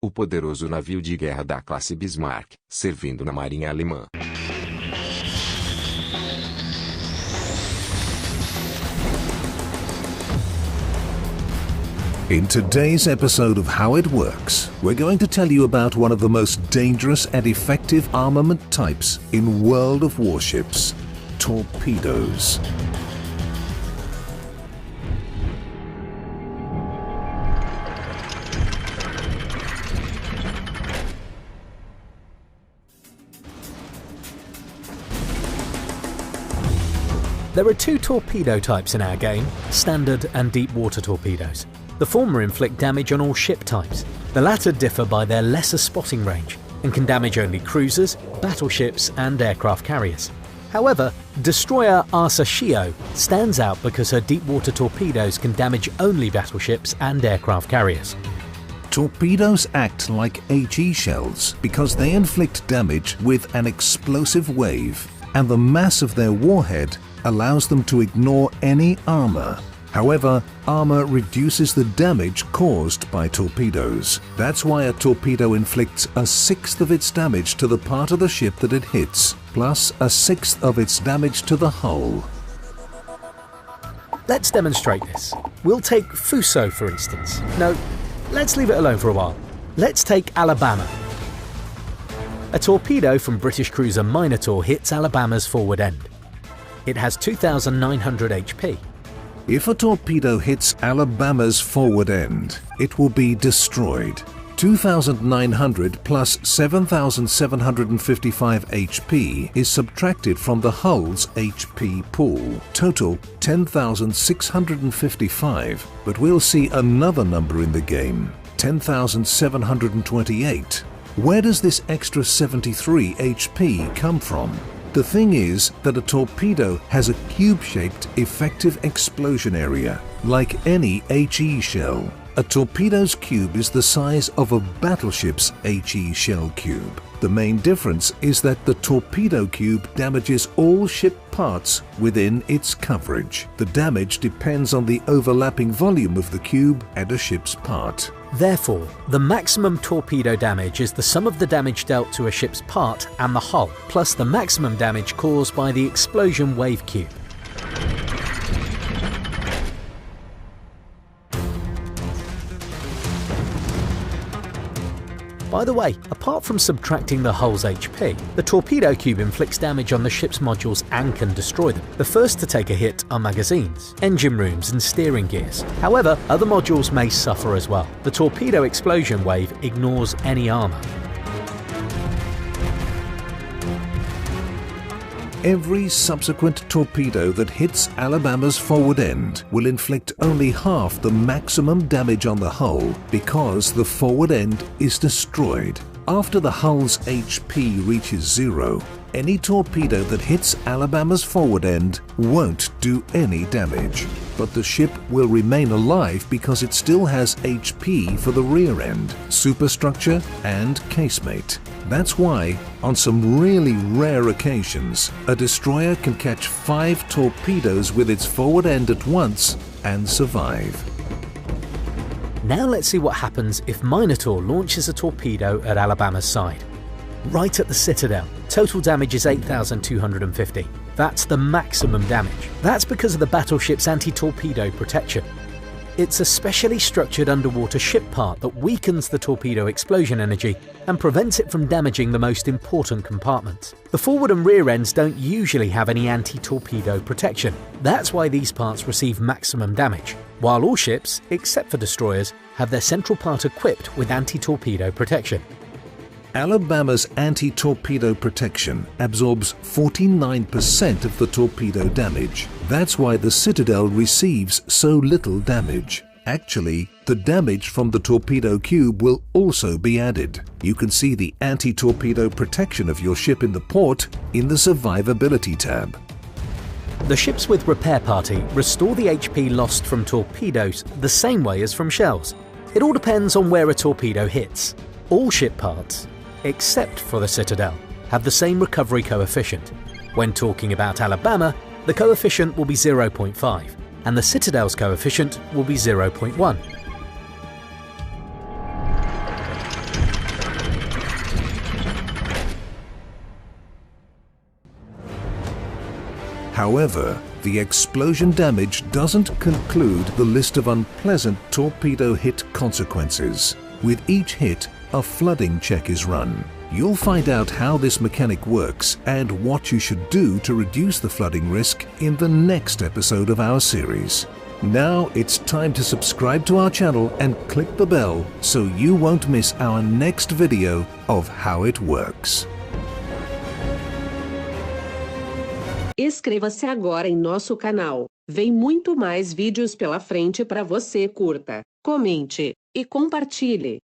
o poderoso navio de guerra da classe Bismarck, servindo na marinha alemã. In today's episode of How It Works, we're going to tell you about one of the most dangerous and effective armament types in world of warships, torpedoes. There are two torpedo types in our game, standard and deep water torpedoes. The former inflict damage on all ship types. The latter differ by their lesser spotting range and can damage only cruisers, battleships and aircraft carriers. However, destroyer AUXÍLIO stands out because her deep water torpedoes can damage only battleships and aircraft carriers. Torpedoes act like HE shells because they inflict damage with an explosive wave, and the mass of their warhead allows them to ignore any armor. However, armor reduces the damage caused by torpedoes. That's why a torpedo inflicts a sixth of its damage to the part of the ship that it hits, plus a sixth of its damage to the hull. Let's demonstrate this. We'll take Fuso for instance. No, let's leave it alone for a while. Let's take Alabama. A torpedo from British cruiser Minotaur hits Alabama's forward end. It has 2,900 HP. If a torpedo hits Alabama's forward end, it will be destroyed. 2,900 plus 7,755 HP is subtracted from the hull's HP pool. Total 10,655, but we'll see another number in the game, 10,728. Where does this extra 73 HP come from? The thing is that a torpedo has a cube-shaped effective explosion area, like any HE shell. A torpedo's cube is the size of a battleship's HE shell cube. The main difference is that the torpedo cube damages all ship parts within its coverage. The damage depends on the overlapping volume of the cube and a ship's part. Therefore, the maximum torpedo damage is the sum of the damage dealt to a ship's part and the hull, plus the maximum damage caused by the explosion wave cube. By the way, apart from subtracting the hull's HP, the torpedo cube inflicts damage on the ship's modules and can destroy them. The first to take a hit are magazines, engine rooms and steering gears. However, other modules may suffer as well. The torpedo explosion wave ignores any armor. Every subsequent torpedo that hits Alabama's forward end will inflict only half the maximum damage on the hull because the forward end is destroyed. After the hull's HP reaches zero, any torpedo that hits Alabama's forward end won't do any damage. But the ship will remain alive because it still has HP for the rear end, superstructure and casemate. That's why, on some really rare occasions, a destroyer can catch 5 torpedoes with its forward end at once and survive. Now let's see what happens if Minotaur launches a torpedo at Alabama's side. Right at the citadel, total damage is 8,250. That's the maximum damage. That's because of the battleship's anti-torpedo protection. It's a specially structured underwater ship part that weakens the torpedo explosion energy and prevents it from damaging the most important compartments. The forward and rear ends don't usually have any anti-torpedo protection. That's why these parts receive maximum damage, while all ships, except for destroyers, have their central part equipped with anti-torpedo protection. Alabama's anti-torpedo protection absorbs 49% of the torpedo damage. That's why the Citadel receives so little damage. Actually, the damage from the torpedo cube will also be added. You can see the anti-torpedo protection of your ship in the port in the Survivability tab. The ships with Repair Party restore the HP lost from torpedoes the same way as from shells. It all depends on where a torpedo hits. All ship parts, except for the Citadel, have the same recovery coefficient. When talking about Alabama, the coefficient will be 0.5, and the Citadel's coefficient will be 0.1. However, the explosion damage doesn't conclude the list of unpleasant torpedo hit consequences. With each hit, a flooding check is run. You'll find out how this mechanic works and what you should do to reduce the flooding risk in the next episode of our series. Now it's time to subscribe to our channel and click the bell so you won't miss our next video of how it works. Inscreva-se agora em nosso canal. Vem muito mais vídeos pela frente para você. Curta, comente e compartilhe.